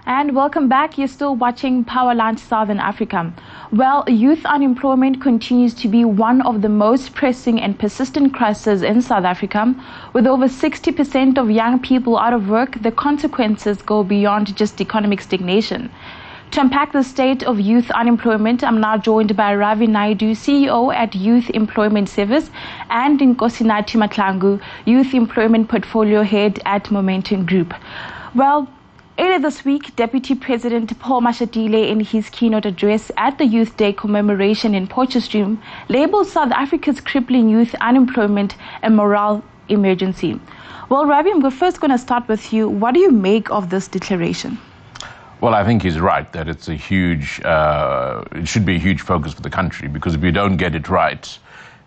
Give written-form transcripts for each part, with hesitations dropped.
And welcome back. You're still watching Power Lunch Southern Africa. Well, youth unemployment continues to be one of the most pressing and persistent crises in South Africa. With over 60% of young people out of work, the consequences go beyond just economic stagnation. To unpack the state of youth unemployment, I'm now joined by Ravi Naidoo, CEO at Youth Employment Service, and Nkosinathi Matlangu, Youth Employment Portfolio Head at Momentum Group. Well, earlier this week, Deputy President Paul Mashatile, in his keynote address at the Youth Day commemoration in Potchefstroom, labeled South Africa's crippling youth unemployment a moral emergency. Well, Ravi, I'm first going to start with you. What do you make of this declaration? Well, I think he's right that it's a huge, it should be a huge focus for the country, because if you don't get it right,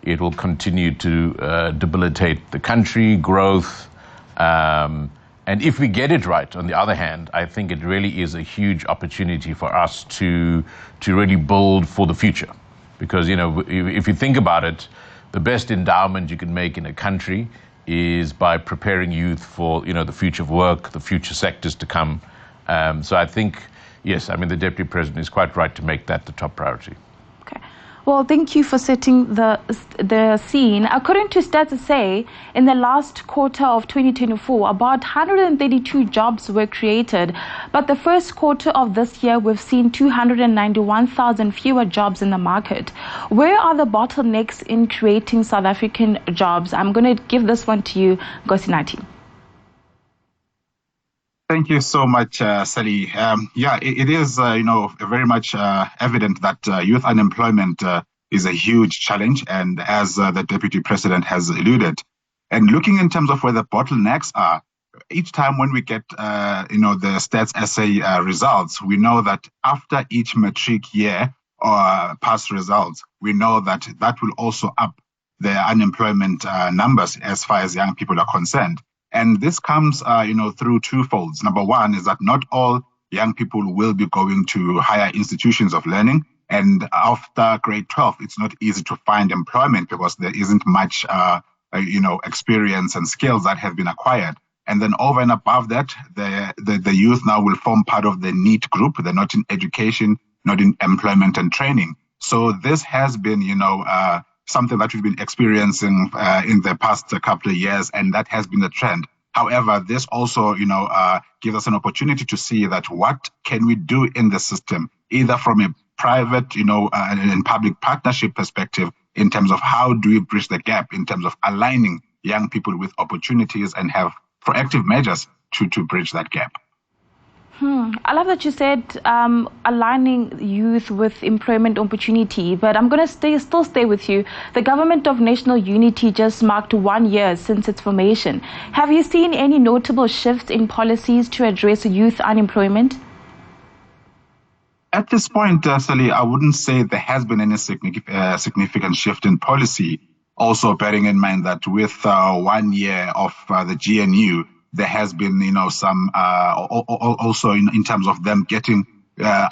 it will continue to debilitate the country, growth. And if we get it right, on the other hand, I think it really is a huge opportunity for us to really build for the future. Because, you know, if you think about it, the best endowment you can make in a country is by preparing youth for, you know, the future of work, the future sectors to come. So I think, yes, I mean, the Deputy President is quite right to make that the top priority. Okay. Well, thank you for setting the scene. According to Stats SA, in the last quarter of 2024, about 132 jobs were created. But the first quarter of this year, we've seen 291,000 fewer jobs in the market. Where are the bottlenecks in creating South African jobs? I'm going to give this one to you, Nkosinathi. Thank you so much, Sally. It is, very much evident that youth unemployment is a huge challenge, and as the Deputy President has alluded. And looking in terms of where the bottlenecks are, each time when we get, the Stats SA results, we know that after each matric year or past results, we know that that will also up the unemployment numbers as far as young people are concerned. And this comes, through two folds. Number one is that not all young people will be going to higher institutions of learning. And after grade 12, it's not easy to find employment because there isn't much, experience and skills that have been acquired. And then over and above that, the youth now will form part of the NEET group. They're not in education, not in employment and training. So this has been, something that we've been experiencing in the past couple of years, and that has been the trend. However, this also, gives us an opportunity to see that what can we do in the system, either from a private, and public partnership perspective, in terms of how do we bridge the gap in terms of aligning young people with opportunities and have proactive measures to bridge that gap. I love that you said aligning youth with employment opportunity, but I'm going to still stay with you. The Government of National Unity just marked 1 year since its formation. Have you seen any notable shifts in policies to address youth unemployment? At this point, Sally, I wouldn't say there has been any significant shift in policy. Also bearing in mind that with 1 year of the GNU, there has been, some also in terms of them getting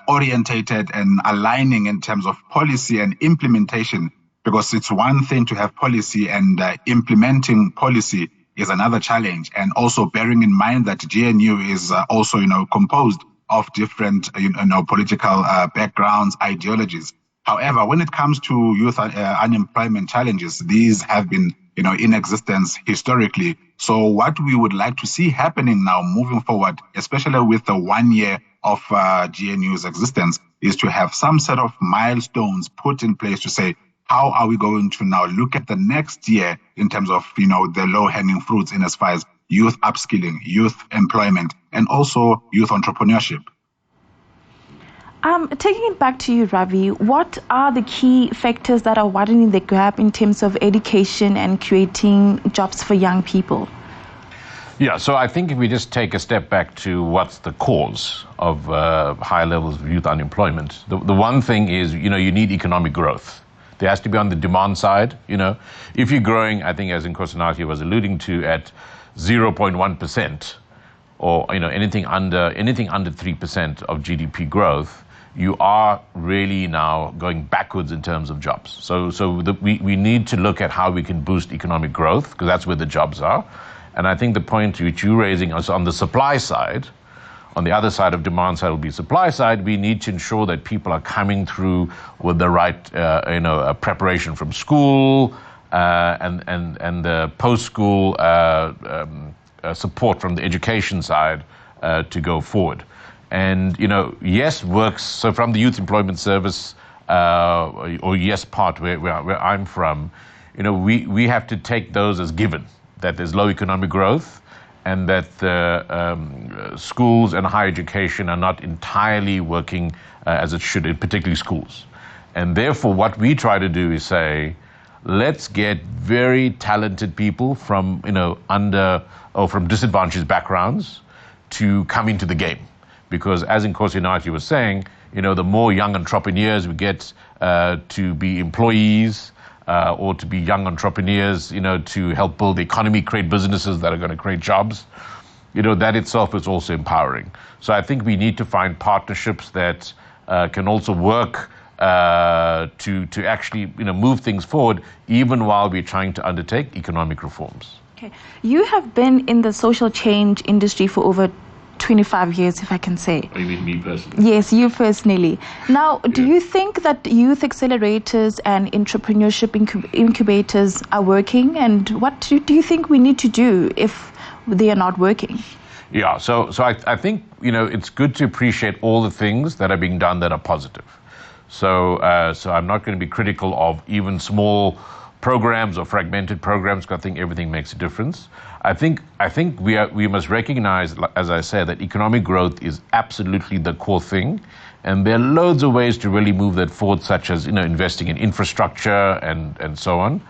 orientated and aligning in terms of policy and implementation, because it's one thing to have policy and implementing policy is another challenge. And also bearing in mind that GNU is also, composed of different, political backgrounds, ideologies. However, when it comes to youth unemployment challenges, these have been in existence historically. So what we would like to see happening now moving forward, especially with the 1 year of GNU's existence, is to have some set of milestones put in place to say, how are we going to now look at the next year in terms of, the low-hanging fruits in as far as youth upskilling, youth employment, and also youth entrepreneurship. Taking it back to you, Ravi, what are the key factors that are widening the gap in terms of education and creating jobs for young people? Yeah, so I think if we just take a step back to what's the cause of high levels of youth unemployment, the one thing is, you need economic growth. There has to be on the demand side, If you're growing, I think as Nkosinathi was alluding to, at 0.1%, or anything under 3% of GDP growth, you are really now going backwards in terms of jobs. So we need to look at how we can boost economic growth, because that's where the jobs are. And I think the point which you're raising is on the supply side, On the other side of demand side will be supply side. We need to ensure that people are coming through with the right, preparation from school and the post-school support from the education side to go forward. And, YES works, so from the Youth Employment Service, or YES part where I'm from, we have to take those as given, that there's low economic growth and that the schools and higher education are not entirely working as it should, particularly schools. And therefore, what we try to do is say, let's get very talented people from, from disadvantaged backgrounds to come into the game. Because as Nkosi Nati was saying, the more young entrepreneurs we get to be employees or to be young entrepreneurs, to help build the economy, create businesses that are going to create jobs, that itself is also empowering. So I think we need to find partnerships that can also work to actually move things forward, even while we're trying to undertake economic reforms. Okay, you have been in the social change industry for over 25 years, if I can say. You mean me personally? Yes, you personally. Now, do you think that youth accelerators and entrepreneurship incubators are working? And what do you think we need to do if they are not working? Yeah, so I think, it's good to appreciate all the things that are being done that are positive. So I'm not going to be critical of even small programs or fragmented programs, because I think everything makes a difference. I think we must recognize, as I said, that economic growth is absolutely the core thing, and there are loads of ways to really move that forward, such as investing in infrastructure and so on,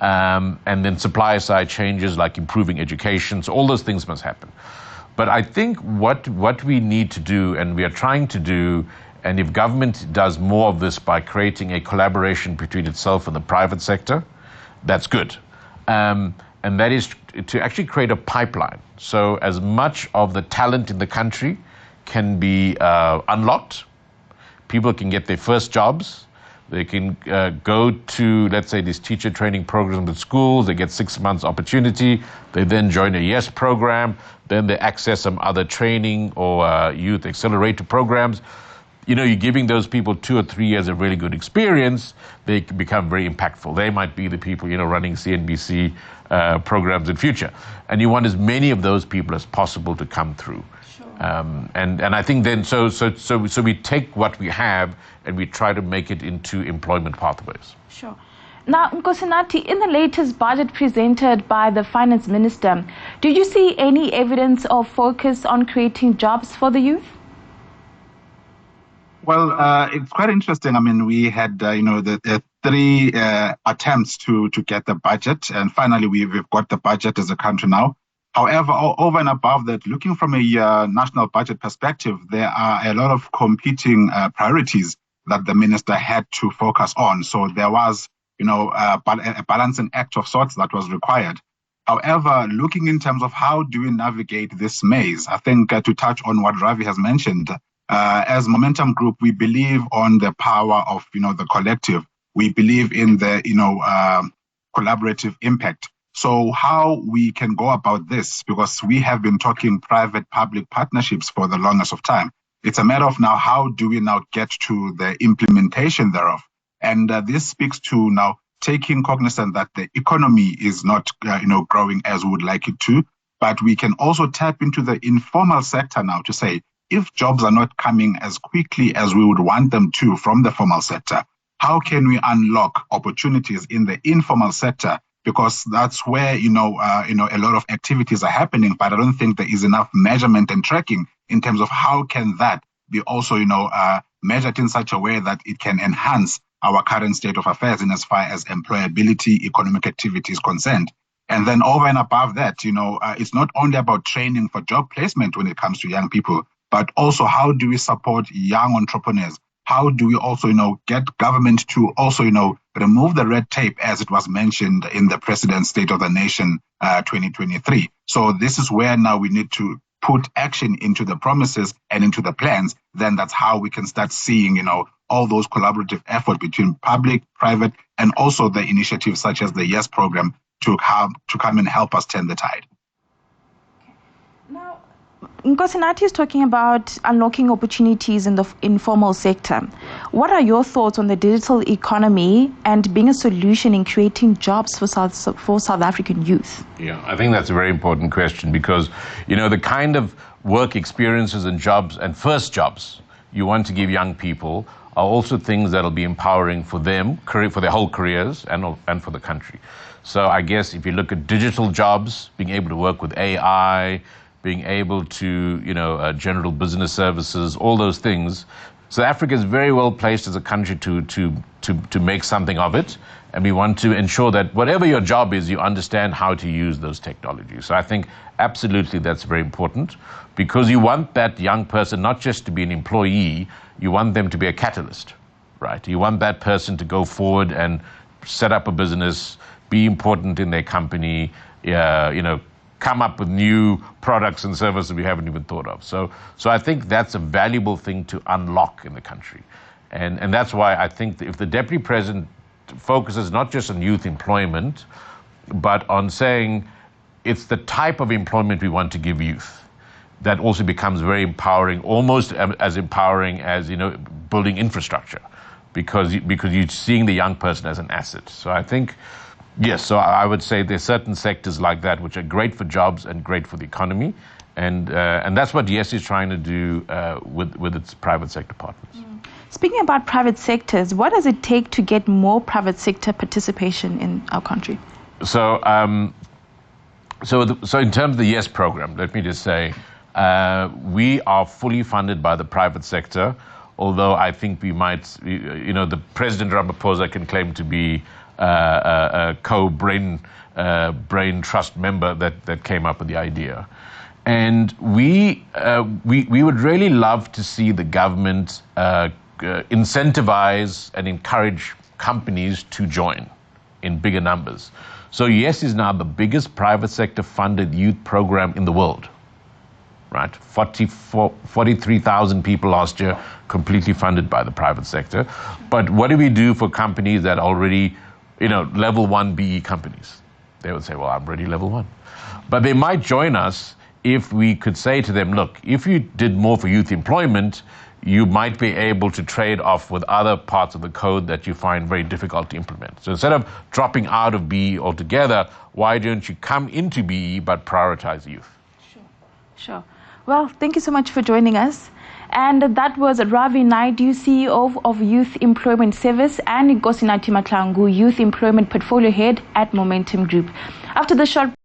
and then supply side changes like improving education. So all those things must happen. But I think what we need to do, and we are trying to do, and if government does more of this by creating a collaboration between itself and the private sector, that's good. And that is to actually create a pipeline. So as much of the talent in the country can be unlocked, people can get their first jobs, they can go to, let's say, these teacher training programs at schools, they get 6 months opportunity, they then join a YES program, then they access some other training or youth accelerator programs. You're giving those people 2 or 3 years of really good experience, they can become very impactful. They might be the people, running CNBC programs in future. And you want as many of those people as possible to come through. Sure. And I think then, so we take what we have and we try to make it into employment pathways. Sure. Now, Nkosi Nati, in the latest budget presented by the finance minister, did you see any evidence of focus on creating jobs for the youth? Well, it's quite interesting. I mean, we had, the 3 attempts to get the budget, and finally we've got the budget as a country now. However, over and above that, looking from a national budget perspective, there are a lot of competing priorities that the minister had to focus on. So there was, a balancing act of sorts that was required. However, looking in terms of how do we navigate this maze, I think to touch on what Ravi has mentioned, as Momentum Group, we believe on the power of, the collective. We believe in the, collaborative impact. So how we can go about this, because we have been talking private-public partnerships for the longest of time. It's a matter of now, how do we now get to the implementation thereof? And this speaks to now taking cognizance that the economy is not, growing as we would like it to, but we can also tap into the informal sector now to say, if jobs are not coming as quickly as we would want them to from the formal sector, how can we unlock opportunities in the informal sector? Because that's where, a lot of activities are happening, but I don't think there is enough measurement and tracking in terms of how can that be also, measured in such a way that it can enhance our current state of affairs in as far as employability, economic activity is concerned. And then over and above that, it's not only about training for job placement when it comes to young people, but also how do we support young entrepreneurs? How do we also, get government to also, remove the red tape, as it was mentioned in the President's State of the Nation 2023. So this is where now we need to put action into the promises and into the plans. Then that's how we can start seeing, all those collaborative efforts between public, private, and also the initiatives such as the YES program to come and help us turn the tide. Now, Nkosinati is talking about unlocking opportunities in the informal sector. What are your thoughts on the digital economy and being a solution in creating jobs for South African youth? Yeah, I think that's a very important question because, the kind of work experiences and jobs and first jobs you want to give young people are also things that'll be empowering for them, for their whole careers and for the country. So I guess if you look at digital jobs, being able to work with AI, being able to, general business services, all those things. South Africa is very well placed as a country to make something of it. And we want to ensure that whatever your job is, you understand how to use those technologies. So I think absolutely that's very important because you want that young person not just to be an employee, you want them to be a catalyst, right? You want that person to go forward and set up a business, be important in their company, come up with new products and services we haven't even thought of. So I think that's a valuable thing to unlock in the country. And that's why I think if the Deputy President focuses not just on youth employment, but on saying it's the type of employment we want to give youth, that also becomes very empowering, almost as empowering as, building infrastructure, because you're seeing the young person as an asset. So I think, yes, so I would say there's certain sectors like that which are great for jobs and great for the economy, and that's what YES is trying to do with its private sector partners. Speaking about private sectors, what does it take to get more private sector participation in our country? So, so in terms of the YES program, let me just say, we are fully funded by the private sector, although I think we might, the President Ramaphosa can claim to be a co-brain trust member that came up with the idea. And we would really love to see the government incentivize and encourage companies to join in bigger numbers. So YES is now the biggest private sector funded youth program in the world, right? 43,000 people last year, completely funded by the private sector. But what do we do for companies that already, level 1 BE companies? They would say, well, I'm already level 1. But they might join us if we could say to them, look, if you did more for youth employment, you might be able to trade off with other parts of the code that you find very difficult to implement. So instead of dropping out of BE altogether, why don't you come into BE but prioritize youth? Sure. Well, thank you so much for joining us. And that was Ravi Naidoo, CEO of Youth Employment Service, and Nkosinati Mahlangu, Youth Employment Portfolio Head at Momentum Group. After the short